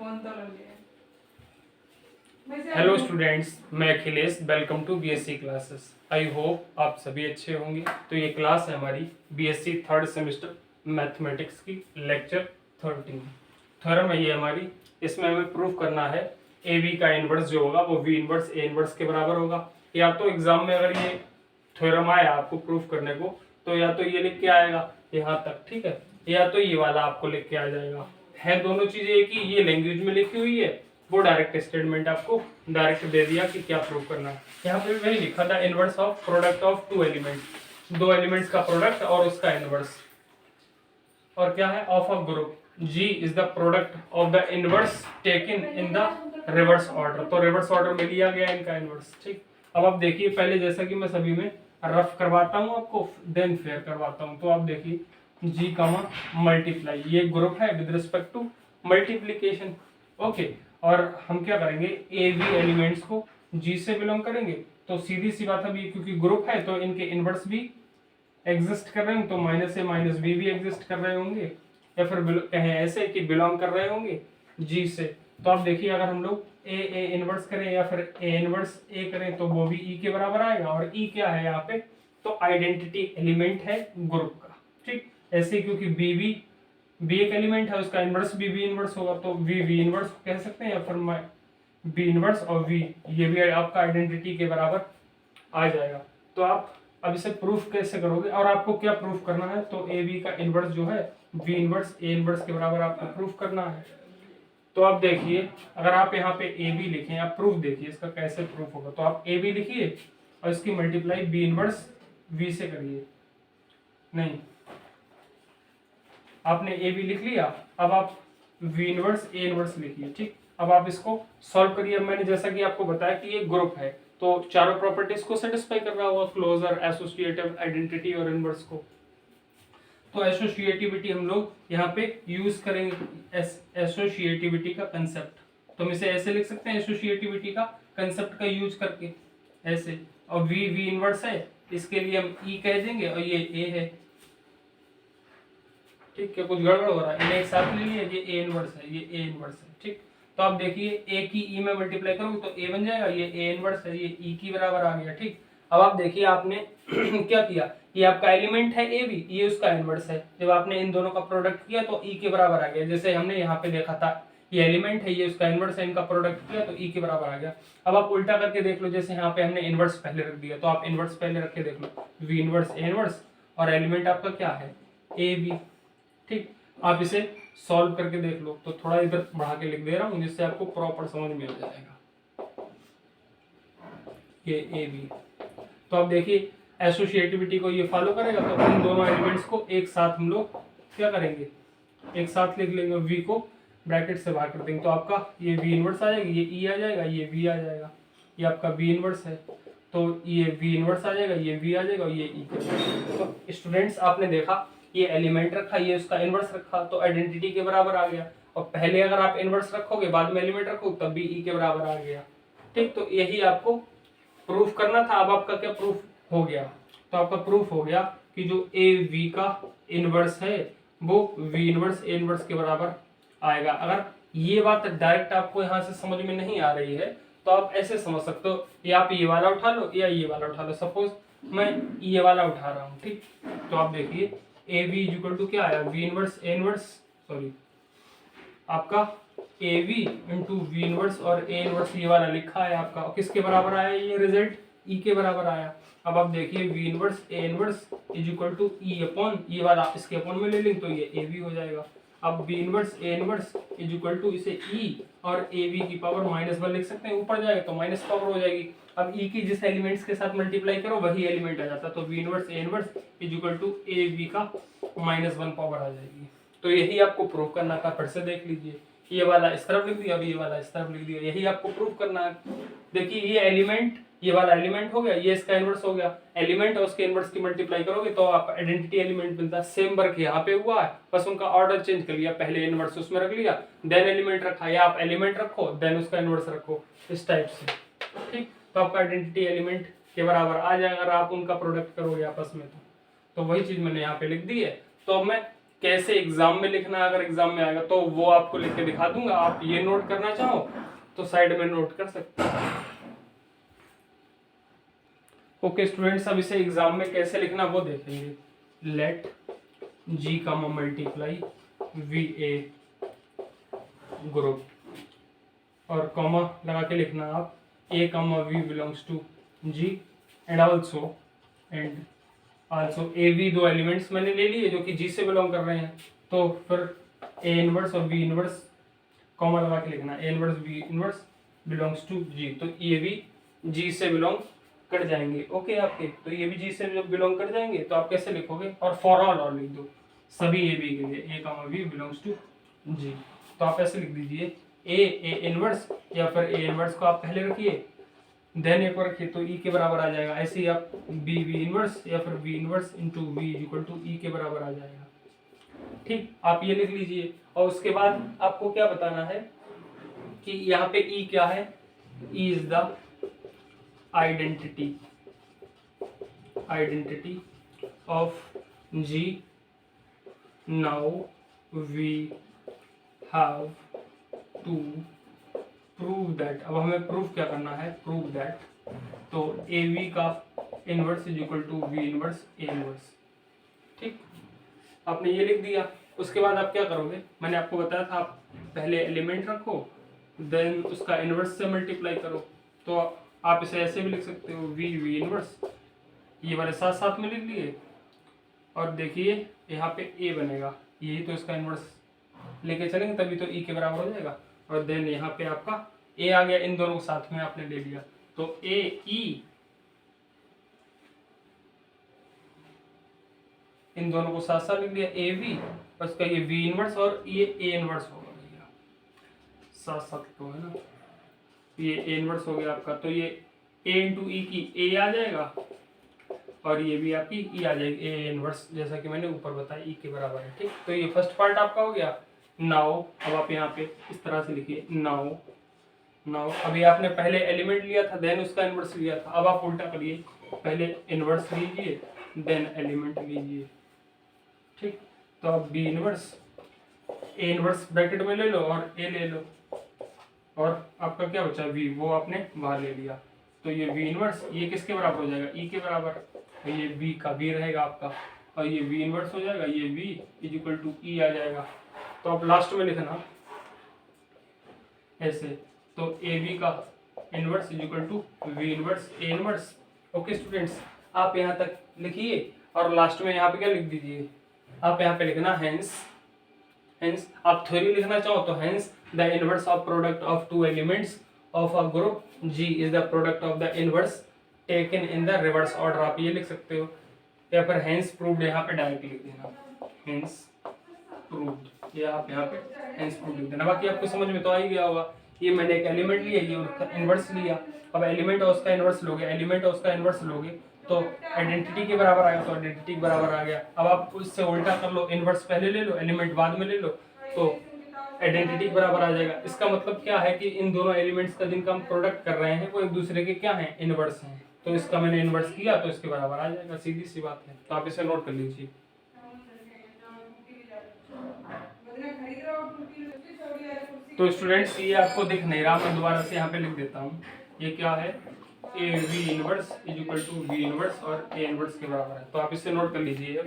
Phone तो लग गया। हेलो स्टूडेंट्स, मैं Akhilesh. Welcome to BSc classes. I hope आप सभी अच्छे होंगे। तो ये क्लास है हमारी बीएससी थर्ड सेमेस्टर मैथमेटिक्स की, लेक्चर 13। थ्योरम है ये हमारी। इसमें हमें प्रूफ करना है ए बी का इनवर्स जो होगा वो वी इनवर्स ए इनवर्स के बराबर होगा। या तो एग्जाम में अगर ये थ्योरम आया आपको प्रूफ करने को, तो या तो ये लिख के आएगा यहाँ तक, ठीक है, या तो ये वाला आपको लिख के आ जाएगा। है दोनों चीजें एक ही, ये लैंग्वेज में लिखी हुई है, वो डायरेक्ट स्टेटमेंट आपको डायरेक्ट दे दिया कि क्या प्रूव करना है। यहाँ पे वही लिखा था, inverse of product of two elements, दो एलिमेंट्स का प्रोडक्ट और उसका इनवर्स। और क्या है, of a group G is the product of the inverse taken in the reverse order. तो रिवर्स ऑर्डर में लिया गया इनका इनवर्स। ठीक, अब आप देखिए, पहले जैसा कि मैं सभी में रफ करवाता हूँ आपको, देन फेयर करवाता हूँ। तो आप देखिए G कमा मल्टीप्लाई, ये ग्रुप है with respect to multiplication. Okay, और हम क्या करेंगे, ए बी एलिमेंट्स को G से बिलोंग करेंगे। तो सीधी सी बात है, क्योंकि ग्रुप है तो इनके इनवर्स भी एग्जिस्ट कर रहे होंगे, तो माइनस ए माइनस बी भी एग्जिस्ट कर रहे होंगे, या फिर कहें ऐसे कि बिलोंग कर रहे होंगे G से। तो आप देखिए, अगर हम लोग ए इनवर्स करें या फिर ए इनवर्स ए करें तो वो भी E के बराबर आएगा। और E क्या है यहाँ पे, तो आइडेंटिटी एलिमेंट है ग्रुप का। ठीक, ऐसे क्योंकि बी एक एलिमेंट है, उसका इनवर्स भी बी इनवर्स होगा, तो वी इनवर्स कह सकते हैं, या फिर बी इनवर्स और वी, ये भी आपका आइडेंटिटी के बराबर आ जाएगा। तो आप अब इसे प्रूफ कैसे करोगे, और आपको क्या प्रूफ करना है, तो ए बी का इनवर्स जो है वी इनवर्स ए इनवर्स के बराबर आपको प्रूफ करना है। तो आप देखिए, अगर आप यहाँ पे ए बी लिखें, आप प्रूफ देखिए इसका कैसे प्रूफ होगा। तो आप ए बी लिखिए और इसकी मल्टीप्लाई बी इनवर्स वी से करिए। नहीं, आपने ए बी लिख लिया, अब आप वी इनवर्स ए इनवर्स लिखिए। ठीक, अब आप इसको सॉल्व करिए। मैंने जैसा कि आपको बताया कि ये ग्रुप है, तो चारों प्रॉपर्टीज को सेटिस्फाई कर रहा होगा, क्लोजर, एसोसिएटिव, आइडेंटिटी और इनवर्स को। तो एसोसिएटिविटी हम लोग यहाँ पे यूज करेंगे, एसोसिएटिविटी का कंसेप्ट। तो हम इसे ऐसे लिख सकते हैं, एसोसिएटिविटी का कंसेप्ट का यूज करके ऐसे। और वी इनवर्स है, इसके लिए हम ई कह देंगे, और ये ए है। ठीक है, कुछ गड़बड़ हो रहा है, इन्हें एक साथ ले लिया, ये ए इनवर्स है, ये ए इनवर्स है। ठीक, तो आप देखिए ए की ई में मल्टीप्लाई करूंगा तो ए बन जाएगा, ये ए इनवर्स है, ये ई की बराबर आ गया। ठीक, अब आप देखिए आपने क्या किया, ये आपका एलिमेंट है ए बी, ये उसका इनवर्स है। जब आपने इन दोनों का प्रोडक्ट किया तो ई के बराबर आ गया। जैसे हमने यहाँ पे देखा था, ये एलिमेंट है, ये उसका इनवर्स है, इनका प्रोडक्ट किया तो ई के बराबर आ गया। अब आप उल्टा करके देख लो, जैसे यहाँ पे हमने इनवर्स पहले रख दिया, तो आप इनवर्स पहले रख के देख लो, वी इनवर्स ए इनवर्स, और एलिमेंट आपका क्या है, ए बी। ठीक, आप इसे सॉल्व करके देख लो। तो थोड़ा इधर बढ़ा के लिख दे रहा हूं जिससे आपको प्रॉपर समझ में आ जाएगा, ये ए बी। तो आप देखिए एसोसिएटिविटी को ये फॉलो करेगा, तो इन दोनों एलिमेंट्स को एक साथ हम लोग क्या करेंगे, एक साथ लिख लेंगे, वी को ब्रैकेट से बाहर कर देंगे। तो आपका ये वी इनवर्स आ जाएगा, ये ई आ जाएगा, ये वी आ जाएगा, ये आपका वी इनवर्स है, तो ये वी इनवर्स आ जाएगा, ये वी आ जाएगा, ये ई। तो स्टूडेंट्स आपने देखा, ये एलिमेंट रखा, ये उसका इनवर्स रखा, तो आइडेंटिटी के बराबर आ गया। और पहले अगर आप इनवर्स रखोगे, बाद में एलिमेंट रखोगे, तब भी ई के बराबर आ गया। ठीक, तो यही आपको प्रूफ करना था। अब आपका क्या प्रूफ हो गया, तो आपका प्रूफ हो गया कि जो ए वी का इनवर्स है वो वी इनवर्स ए इनवर्स के बराबर आएगा। अगर ये बात डायरेक्ट आपको यहाँ से समझ में नहीं आ रही है तो आप ऐसे समझ सकते हो, या आप ये वाला उठा लो या ये वाला उठा लो। सपोज मैं ये वाला उठा रहा हूँ, ठीक, तो आप देखिए A B is equal to क्या आया, B inverse A inverse, sorry आपका A B into B inverse, और ए इनवर्स ये वाला लिखा है आपका, और किसके बराबर आया ये रिजल्ट, ई के बराबर आया। अब आप देखिए B inverse A inverse is equal to E upon, ये वाला इसके अपॉन में ले लेंगे तो ये ए वी हो जाएगा। अब B inverse A inverse is equal to इसे ई और ए वी की पावर -1 लिख सकते हैं, ऊपर जाएगा तो माइनस पावर हो जाएगी। अब ई की जिस एलिमेंट्स के साथ मल्टीप्लाई करो वही एलिमेंट आ जाता, तो B inverse A inverse is equal to A B का -1 पावर आ जाएगी। तो यही आपको प्रूफ करना था। फिर से देख लीजिए, ये वाला इस तरफ लिख दिया और ये वाला इस तरफ लिख दिया, यही आपको प्रूफ करना है। देखिए ये एलिमेंट, ये वाला एलिमेंट हो गया, ये इसका इनवर्स हो गया, एलिमेंट और उसके इनवर्स की मल्टीप्लाई करोगे तो आपका आइडेंटिटी एलिमेंट मिलता है। सेम वर्क यहाँ पे हुआ है, बस उनका ऑर्डर चेंज कर लिया, पहले इनवर्स उसमें रख लिया देन एलिमेंट रखा, या आप एलिमेंट रखो देन उसका इनवर्स रखो, इस टाइप से। ठीक, तो आपका आइडेंटिटी एलिमेंट के बराबर आ जाएगा अगर आप उनका प्रोडक्ट करोगे आपस में। तो वही चीज मैंने यहाँ पे लिख दी है। तो अब मैं कैसे एग्जाम में लिखना है, अगर एग्जाम में आएगा तो वो आपको लिख के दिखा दूंगा। आप ये नोट करना चाहो तो साइड में नोट कर सकते हैं। ओके स्टूडेंट्स, अब इसे एग्जाम में कैसे लिखना वो देखेंगे। Let G comma multiply be a group, और कॉमा लगा के लिखना आप A comma B belongs to G and also A B, दो एलिमेंट्स मैंने ले लिए जो कि जी से बिलोंग कर रहे हैं, तो फिर ए इनवर्स और वी इनवर्स कॉमा लगा के लिखना A inverse B inverse belongs to G, तो ये भी जी से बिलोंग कर जाएंगे। ओके आपके, तो ये भी जी से जब बिलोंग कर जाएंगे तो आप कैसे लिखोगे, और फॉर ऑल और लिख दो सभी ए बी के लिए, ए comma B belongs to G, तो आप ऐसे लिख दीजिए ए इनवर्स, या फिर ए इनवर्स को आप पहले रखिए देन एक और रखिए तो ई के बराबर आ जाएगा। ऐसे ही आप बी वी इनवर्स या फिर B inverse into B equal to E के बराबर आ जाएगा। ठीक, आप ये लिख लीजिए। और उसके बाद आपको क्या बताना है कि यहाँ पे ई क्या है, E is the identity of G. Now we have to prove that, अब हमें प्रूफ क्या करना है, प्रूव दैट, तो ए वी का inverse is equal to B inverse A inverse. ठीक, आपने ये लिख दिया। उसके बाद आप क्या करोगे, मैंने आपको बताया था आप पहले एलिमेंट रखो देन उसका इनवर्स से मल्टीप्लाई करो, तो आप इसे ऐसे भी लिख सकते हो वी वी इनवर्स, ये वाले साथ साथ में लिख लिए, और देखिए यहाँ पे ए बनेगा, यही तो इसका इनवर्स लेके चलेंगे तभी तो ई के बराबर हो जाएगा, और देन यहाँ पे आपका ए आ गया, इन दोनों को साथ में आपने ले लिया, तो ए ई, इन दोनों को साथ साथ लिख लिया ए वी, उसका ये वी इनवर्स और ये ए इनवर्स होगा भैया, साथ साथ तो है ना, ये ए इनवर्स हो गया आपका, तो ये ए इंटू ई की ए आ जाएगा, और ये भी आपकी ई आ जाएगी ए इनवर्स, जैसा कि मैंने ऊपर बताया ई के बराबर है। ठीक, तो ये फर्स्ट पार्ट आपका हो गया। नाउ अब आप यहाँ पे इस तरह से लिखिए नाउ अभी आपने पहले एलिमेंट लिया था देन उसका इनवर्स लिया था, अब आप उल्टा करिए, पहले इनवर्स लीजिए देन एलिमेंट लीजिए। ठीक, तो अब B inverse A inverse bracket में ले लो और ए ले लो, और आपका क्या बचा वी, वो आपने बाहर ले लिया, तो ये वी इनवर्स ये किसके बराबर हो जाएगा, ई के बराबर, तो ये वी का वी रहेगा आपका, और ये वी इनवर्स हो जाएगा, ये B is equal to E आ जाएगा। तो आप लास्ट में लिखना ऐसे, तो ए वी का inverse is equal to B inverse A inverse. Okay students, आप यहाँ तक लिखिए, और लास्ट में यहाँ पे क्या लिख दीजिए, आप यहाँ पे लिखना हेंस आप थ्योरी लिखना चाहो तो hence the inverse of product of two elements of a group G is the product of the inverse taken in the reverse order, आप ये लिख सकते हो, या फिर हेंस प्रूव्ड यहाँ पे डायरेक्ट लिख देना, हेंस प्रूव्ड, ये आप यहाँ पे हेंस प्रूव्ड लिख देना। बाकी आपको समझ में तो आ ही गया होगा, ये मैंने एक एलिमेंट लिया, ये उसका इनवर्स लिया, अब एलिमेंट और उसका इनवर्स लोगे, एलिमेंट और उसका इनवर्स लोगे तो आइडेंटिटी के बराबर आएगा, तो आइडेंटिटी के बराबर आ गया। अब आप उससे उल्टा कर लो, इनवर्स पहले ले लो एलिमेंट बाद में ले लो, तो आइडेंटिटी के बराबर आ जाएगा। इसका मतलब क्या है कि इन दोनों एलिमेंट्स का जिनका हम प्रोडक्ट कर रहे हैं वो एक दूसरे के क्या हैं, इनवर्स हैं, तो इसका मैंने इनवर्स किया तो इसके बराबर आ जाएगा, सीधी सी बात है। तो आप इसे नोट कर लीजिए। तो स्टूडेंट्स ये आपको दिख नहीं रहा, मैं दोबारा से यहाँ पे लिख देता हूँ, ये क्या है, A B inverse is equal to B inverse और ए इनवर्स के बराबर है, तो आप इसे नोट कर लीजिए।